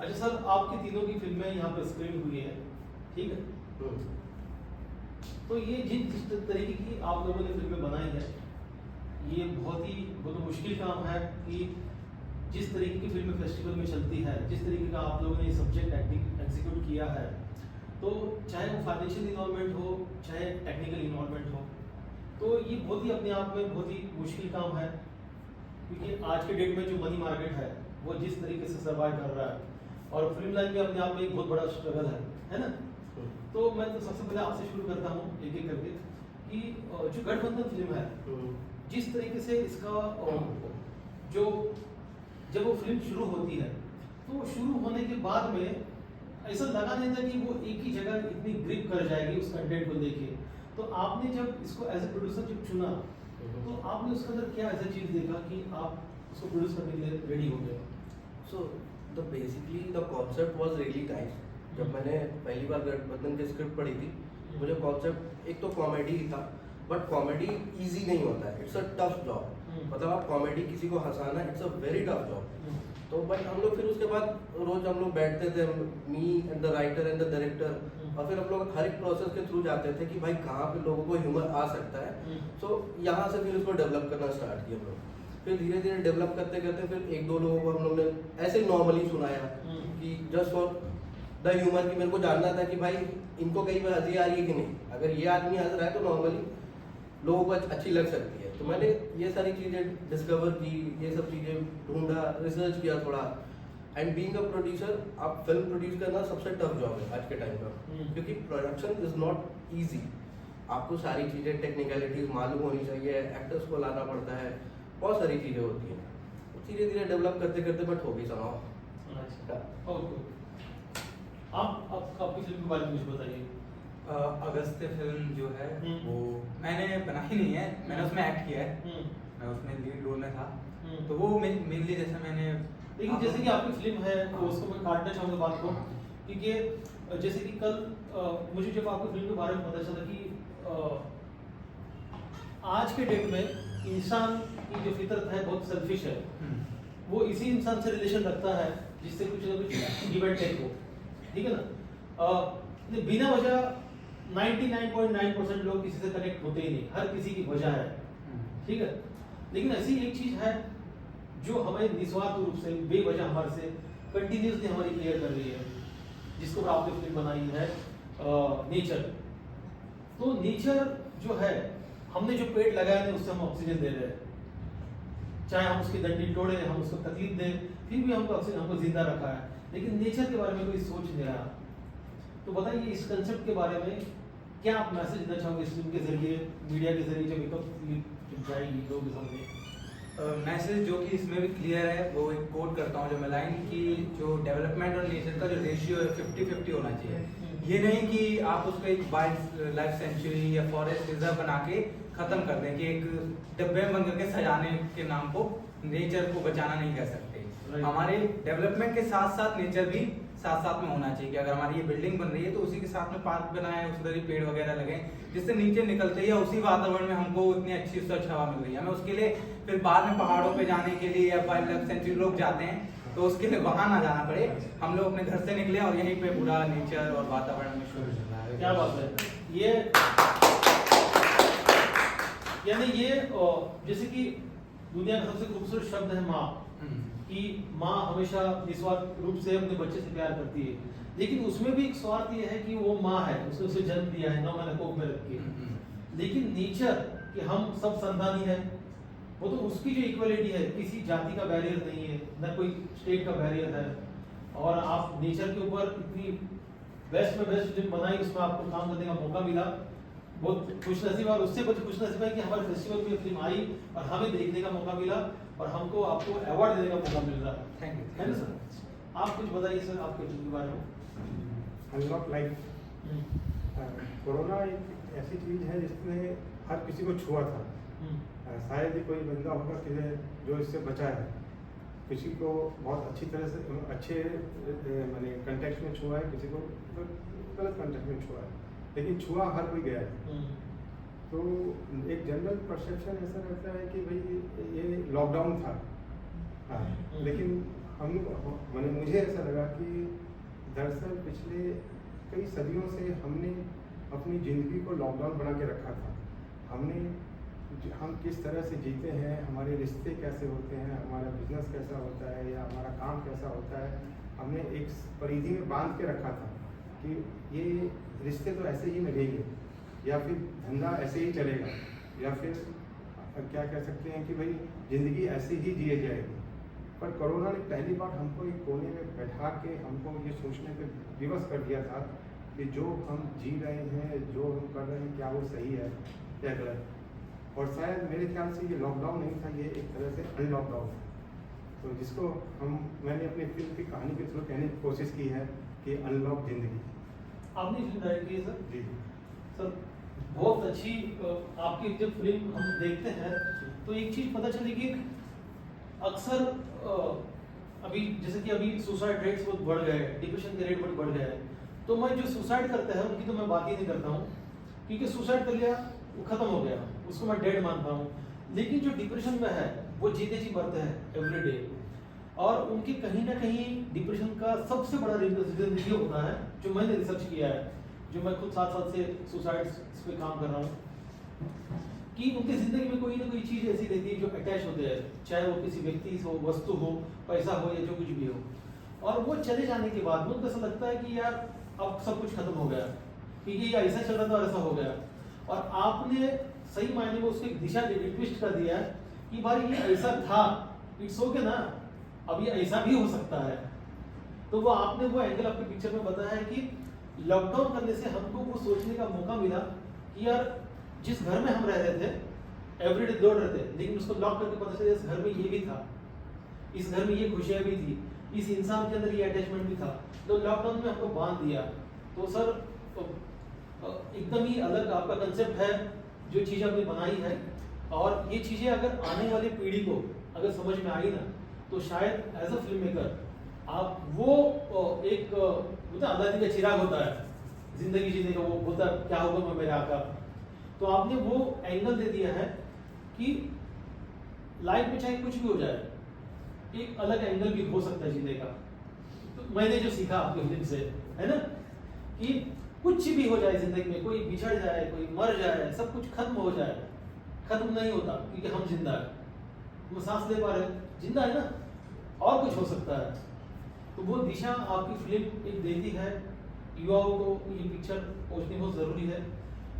अच्छा सर, आपकी तीनों की फिल्में यहाँ पर स्क्रीन हुई है, ठीक है? तो ये जिस तरीके की आप लोगों ने फिल्में बनाई है, ये बहुत मुश्किल काम है कि जिस तरीके की फिल्में फेस्टिवल में चलती है, जिस तरीके का आप लोगों ने ये सब्जेक्ट एग्जीक्यूट किया है, तो चाहे वो फाइनेंशियल इन्वॉल्वमेंट हो, चाहे टेक्निकल इन्वॉल्वमेंट हो, तो ये बहुत ही अपने आप में बहुत ही मुश्किल काम है। क्योंकि आज के डेट में जो मनी मार्केट है वो जिस तरीके से सर्वाइव कर रहा है, और फिल्म लाइन में अपने आप में एक बहुत बड़ा स्ट्रगल है ना? तो मैं तो सबसे पहले आपसे शुरू करता हूँ एक एक करके कि जो गठबंधन फिल्म है, जिस तरीके से इसका जो जब वो फिल्म शुरू होती है, तो शुरू होने के बाद में ऐसा लगा नहीं था कि वो एक ही जगह इतनी ग्रिप कर जाएगी उस कंटेंट को लेके। तो आपने जब इसको एज ए प्रोड्यूसर जब चुना, तो आपने उसके अंदर क्या ऐसा चीज़ देखा कि आप उसको प्रोड्यूस करने के लिए रेडी हो गए? So the basically the concept was really nice. जब मैंने पहली बार गठबंधन की स्क्रिप्ट पढ़ी थी, मुझे कॉन्सेप्ट एक तो कॉमेडी ही था, बट कॉमेडी इजी नहीं होता है, इट्स अ टफ जॉब। मतलब आप कॉमेडी किसी को हंसाना, it's a very tough job. तो बट हम लोग फिर उसके बाद रोज हम लोग बैठते थे, me and the writer and the director, और फिर हम लोग हर एक प्रोसेस के थ्रू जाते थे कि भाई कहाँ पे लोगों को ह्यूमर आ सकता है। सो यहाँ से फिर उसको डेवलप करना स्टार्ट किया हम लोग। फिर धीरे धीरे डेवलप करते करते फिर एक दो लोगों को हम लोग ने ऐसे नॉर्मली सुनाया कि जस्ट फॉर द ह्यूमर, की मेरे को जानना था कि भाई इनको कहीं पर हंसी आ रही है कि नहीं, अगर ये आदमी हंस रहा है तो नॉर्मली लोगों को अच्छी लग सकती है। तो मैंने ये सारी चीज़ें डिस्कवर की, ये सब चीज़ें ढूंढा, रिसर्च किया थोड़ा। एंड बीइंग अ प्रोड्यूसर, आप फिल्म प्रोड्यूस करना सबसे टफ जॉब है आज के टाइम का, क्योंकि प्रोडक्शन इज नॉट ईजी। आपको सारी चीज़ें टेक्निकलिटीज मालूम होनी चाहिए, एक्टर्स को लाना पड़ता है, बहुत सारी चीज़ें होती हैं। धीरे धीरे डेवलप करते करते बट हो भी समाओ। अच्छा, ओके। आप आपकी फिल्म के बारे में कुछ बताइए। अगस्त्य फिल्म जो है वो मैंने बनाई नहीं है, मैंने उसमें एक्ट किया है। मैं उसमें लीड रोल में था। तो वो मेनली जैसे मैंने, लेकिन जैसे कि आपकी फिल्म है तो उसको मैं काटना चाहूँगा बात को, क्योंकि जैसे कि कल मुझे जब आपकी फिल्म के बारे में पता चला कि आज के डेट में इंसान की जो फितरत है बहुत सेल्फिश है, वो इसी इंसान से रिलेशन रखता है जिससे कुछ ना कुछ गिव एंड टेक हो, ठीक है ना? बिना वजह 99.9% लोग किसी से कनेक्ट होते ही नहीं, हर किसी की वजह है, ठीक है? लेकिन ऐसी एक चीज है जो हमें निस्वार्थ रूप से बेवजह हमारे से कंटिन्यूसली हमारी केयर कर रही है, जिसको आपने फिल्म बनाई है नेचर। तो नेचर जो है, हमने जो पेड़ लगाए थे उससे हम ऑक्सीजन दे रहे हैं, चाहे हम उसकी डंडी तोड़े, हम उसको तकलीफ दें, फिर भी हमको ऑक्सीजन, हमको जिंदा रखा है। लेकिन नेचर के बारे में कोई सोच नहीं रहा। तो बताइए इस कंसेप्ट के बारे में क्या आप मैसेज देना चाहोगे इस फिल्म के जरिए, मीडिया के जरिए, जब एक जाएगी लोगों के सामने? मैसेज जो कि इसमें भी क्लियर है, वो एक कोट करता हूँ जो मैं लाइन, कि जो डेवलपमेंट और नेचर का जो रेशियो है 50-50 होना चाहिए। ये नहीं कि आप उसको एक वाइल्ड लाइफ सेंचुरी या फॉरेस्ट रिजर्व बना के खत्म कर दें, कि एक डब्बे में बंद करके सजाने के नाम को नेचर को बचाना नहीं कर सकते। हमारे डेवलपमेंट के साथ साथ नेचर भी साथ साथ में होना चाहिए, कि अगर हमारी ये बिल्डिंग बन रही है तो उसी के साथ में पार्क बनाए, उधर ही पेड़ वगैरह लगे, जिससे नीचे निकलते ही उसी वातावरण में हमको इतनी अच्छी स्वच्छ हवा मिल रही है। हमें उसके लिए फिर बाद में पहाड़ों पे जाने के लिए या वाइल्ड लाइफ सेंचुरी लोग जाते हैं, तो उसके लिए वहां ना जाना पड़े, हम लोग अपने घर से निकले और यहीं पे पूरा नेचर और वातावरण में शुरू चल रहा है। क्या बात है। ये यानी ये जैसे कि दुनिया का सबसे खूबसूरत शब्द है माँ, कि माँ हमेशा निस्वार्थ रूप से अपने बच्चे से प्यार करती है, लेकिन उसमें भी एक स्वार्थ ये है कि वो माँ है, उसने उसे जन्म दिया है, 9 महीने कोख में रख के। लेकिन नेचर कि हम सब संतानी है, वो तो उसकी जो इक्वलिटी है, किसी जाति का बैरियर नहीं है, न कोई स्टेट का बैरियर है। और आप नेचर के ऊपर इतनी बेस्ट में बेस्ट फिल्म बनाई, उसमें आपको काम करने का मौका मिला, बहुत खुशनसीब। और उससे बहुत खुशनसीब है कि हमारे फेस्टिवल में फिल्म आई और हमें देखने का मौका मिला और हमको आपको अवार्ड देने का मौका मिल रहा है। Thank you. है ना सर? आप कुछ बताइए सर आपके फिल्म के बारे में। अनलॉक लाइफ, कोरोना एक ऐसी चीज़ है जिसने हर किसी को छुआ था। शायद ही कोई बंदा होगा कि जो इससे बचा है, किसी को बहुत अच्छी तरह से अच्छे माने कंटेक्स्ट में छुआ है, किसी को गलत कंटेक्स्ट में छुआ है, लेकिन छुआ हर कोई गया है। तो एक जनरल परसेप्शन ऐसा रहता है कि भाई ये लॉकडाउन था, हाँ, लेकिन मैंने मुझे ऐसा लगा कि दरअसल पिछले कई सदियों से हमने अपनी ज़िंदगी को लॉकडाउन बना के रखा था। हम किस तरह से जीते हैं, हमारे रिश्ते कैसे होते हैं, हमारा बिजनेस कैसा होता है या हमारा काम कैसा होता है, हमने एक परिधि में बांध के रखा था कि ये रिश्ते तो ऐसे ही लगेंगे या फिर धंधा ऐसे ही चलेगा या फिर क्या कह सकते हैं कि भाई ज़िंदगी ऐसे ही जिए जाएगी। पर कोरोना ने पहली बार हमको एक कोने में बैठा के हमको ये सोचने पे विवश कर दिया था कि जो हम जी रहे हैं, जो हम कर रहे हैं, क्या वो सही है या गलत। और शायद मेरे ख्याल से ये लॉकडाउन नहीं था, ये एक तरह से अनलॉकडाउन था। तो जिसको मैंने अपनी फिल्म की कहानी के थ्रू कहने की कोशिश की है कि अनलॉक जिंदगी। आपने फिल्म डायरेक्ट की है सर? जी सर बहुत अच्छी। आपकी जब फिल्म हम देखते हैं तो एक चीज़ पता चली कि अक्सर अभी जैसे कि अभी सुसाइड रेट्स बहुत बढ़ गए, डिप्रेशन के रेट बहुत बढ़ गए। तो मैं जो सुसाइड करते हैं उनकी तो मैं बात ही नहीं करता हूँ, क्योंकि सुसाइड कर लिया वो खत्म हो गया, उसको मैं डेड मानता हूँ। लेकिन जो डिप्रेशन में है वो जीते जी मरते हैं एवरीडे, और उनकी कहीं ना कहीं डिप्रेशन का सबसे बड़ा रीजन ये होता है, जो मैंने रिसर्च किया है, जो मैं खुद 7 साल से सुसाइड पे काम कर रहा हूँ, कि उनकी जिंदगी में कोई ना कोई चीज़ ऐसी रहती है जो अटैच होते हैं, चाहे वो किसी व्यक्ति हो, वस्तु हो, पैसा हो या जो कुछ भी हो। और वो चले जाने के बाद मुझको ऐसा लगता है कि यार अब सब कुछ खत्म हो गया, क्योंकि ये ऐसा चल रहा था और ऐसा हो गया। और आपने सही मायने में उसको एक दिशा दे दी, ट्विस्ट कर दिया है कि भाई ये ऐसा था, इट्स ओके ना, अब ये ऐसा भी हो सकता है। तो वो आपने वो एंगल आपके पिक्चर में बताया है कि लॉकडाउन करने से हमको वो सोचने का मौका मिला कि यार जिस घर में हम रह रहे थे एवरीडे दौड़ रहे थे, लेकिन उसको लॉक करके पता चला इस घर में ये भी था, इस घर में ये खुशियां भी थी, इस इंसान के अंदर ये अटैचमेंट भी था। तो लॉकडाउन में हमको बांध दिया। तो सर एकदम ही अलग आपका कंसेप्ट है जो चीज़ आपने बनाई है, और ये चीज़ें अगर आने वाली पीढ़ी को अगर समझ में आई ना, तो शायद एज अ फिल्म मेकर आप वो एक आज़ादी का चिराग होता है जिंदगी जीने का, वो होता क्या होगा मैं मेरे आका। तो आपने वो एंगल दे दिया है कि लाइफ में चाहे कुछ भी हो जाए, एक अलग एंगल भी हो सकता है जीने का। तो मैंने जो सीखा आपकी फिल्म से है ना, कि कुछ भी हो जाए जिंदगी में, कोई बिछड़ जाए, कोई मर जाए, सब कुछ खत्म हो जाए, खत्म नहीं होता, क्योंकि हम जिंदा है, हम सांस ले पा रहे हैं, जिंदा है ना, और कुछ हो सकता है। तो वो दिशा आपकी फिल्म एक देती है, युवाओं को ये पिक्चर पहुंचनी बहुत ज़रूरी है।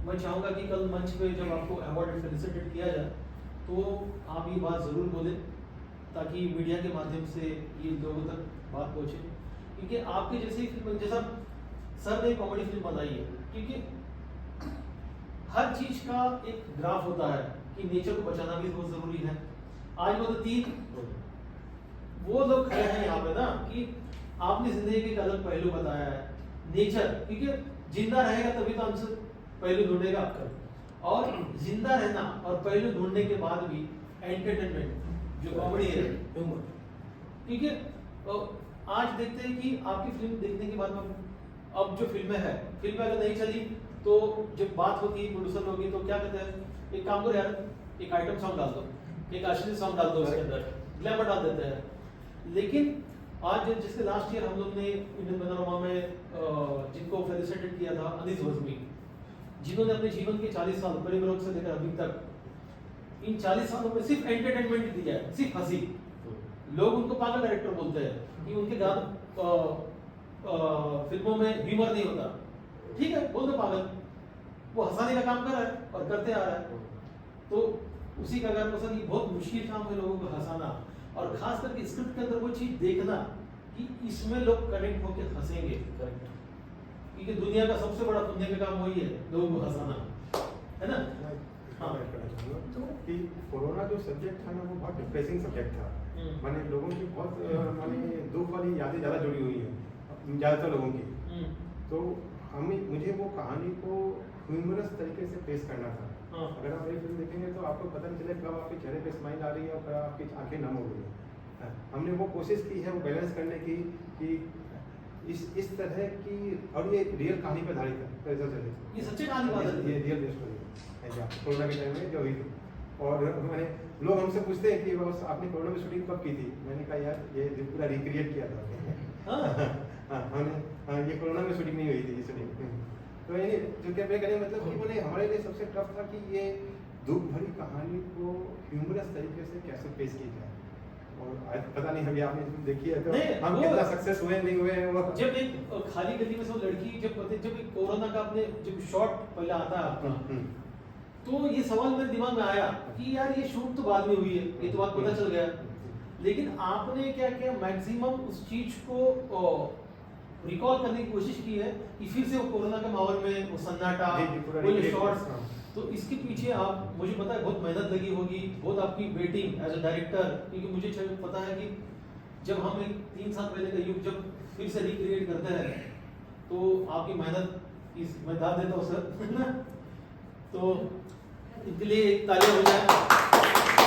मैं चाहूँगा कि कल मंच पे जब आपको अवार्ड फेलिसिटेट किया जाए तो आप ये बात ज़रूर बोलें, ताकि मीडिया के माध्यम से ये लोगों तक बात पहुँचे। क्योंकि आपके जैसे फिल्म, जैसा सर ने कॉमेडी फिल्म बनाई है, क्योंकि हर चीज़ का एक ग्राफ होता है कि नेचर को बचाना भी बहुत ज़रूरी है। आज वो 3 वो लोग खड़े हैं यहाँ पे ना, कि आपने जिंदगी के एक अलग पहलू बताया है, नेचर, क्योंकि जिंदा रहेगा तभी तो हमसे पहलू ढूंढेगा आपका, और जिंदा रहना और पहलू ढूंढने के बाद भी एंटरटेनमेंट जो कॉमेडी है, क्योंकि आज देखते हैं कि आपकी फिल्म देखने के बाद में अब जो फिल्में हैं, फिल्में अगर नहीं चली तो जब बात होती है प्रोड्यूसर लोग की, तो क्या कहते हैं, एक काम करो यार, एक आइटम सॉन्ग डाल दो, एक अश्लील सॉन्ग डाल दो, उसके अंदर ग्लैमर डाल देते हैं। लेकिन आज जिसके लास्ट ईयर हम लोग ने इंडियन पैनोरमा में जिनको फेलिसिटेट किया था, अनीस वज़मी, जिन्होंने अपने जीवन के 40 साल बड़े बड़ों से लेकर अभी तक, इन 40 सालों में सिर्फ एंटरटेनमेंट दिया है, सिर्फ हंसी। लोग उनको पागल डायरेक्टर बोलते हैं कि उनके गाने फिल्मों में ह्यूमर नहीं होता, ठीक है, बोल दो पागल, वो हंसाने का काम कर रहा है और करते आ रहा है। तो उसी का अगर पसंद, ये बहुत मुश्किल काम है लोगों को हंसाना, और खास करके स्क्रिप्ट के अंदर वो चीज देखना कि इसमें लोग कनेक्ट होकर हंसेंगे, क्योंकि दुनिया का सबसे बड़ा पुण्य का काम वही है, लोगों को हंसाना, है ना। हाँ, तो कि कोरोना जो सब्जेक्ट था ना, वो बहुत डिप्रेसिंग सब्जेक्ट था। माने लोगों की बहुत माने दुख वाली यादें ज़्यादा जुड़ी हुई हैं ज़्यादातर लोगों की। तो मुझे वो कहानी को ह्यूमरस तरीके से पेश करना था। अगर आप मेरी फिल्म देखेंगे तो आपको पता नहीं चले कब आपके चेहरे पे स्माइल आ रही है और कब आपकी आंखें नम हो गई है। हमने वो कोशिश की है वो बैलेंस करने की कि इस तरह की, और ये रियल कहानी पर आधारित है, ये सच्ची कहानी बात है, ये रियल स्टोरी है कोरोना के टाइम में जो हुई थी। और मैंने लोग हमसे पूछते हैं कि बस आपने कोरोना में शूटिंग कब की थी, मैंने कहा यार ये पूरा रिक्रिएट किया था हाँ हमने ये कोरोना में शूटिंग नहीं हुई थी ये शूटिंग। तो ये जो क्या मैं कहने का मतलब कि बोले हमारे लिए सबसे टफ था कि ये दुख भरी कहानी को ह्यूमरस तरीके से कैसे पेश की जाए। और आज पता नहीं अभी आपने इसमें देखी है तो नहीं, हम वो- कितना सक्सेस हुए नहीं हुए हैं वो जब एक खाली गली में से वो लड़की जब एक कोरोना का आपने जब शॉट पहले आता है आपका, तो ये सवाल मेरे दिमाग में आया कि यार ये शूट तो बाद में हुई है, ये तो बात पता चल गया, लेकिन आपने क्या किया मैक्सिमम उस चीज को रिकॉल करने की कोशिश की है कि फिर से वो कोरोना के माहौल में वो सन्नाटा, जी, जी, पूरा वो जो recreate शॉट्स, हाँ। तो इसके पीछे आप मुझे पता है बहुत मेहनत लगी होगी, बहुत आपकी वेटिंग एज अ डायरेक्टर, क्योंकि मुझे पता है कि जब हम एक 3 साल पहले का युग जब फिर से रिक्रिएट करते हैं तो आपकी मेहनत इस मैं दाद देता हूँ सर तो इसके लिए एक तालियां हो जाए।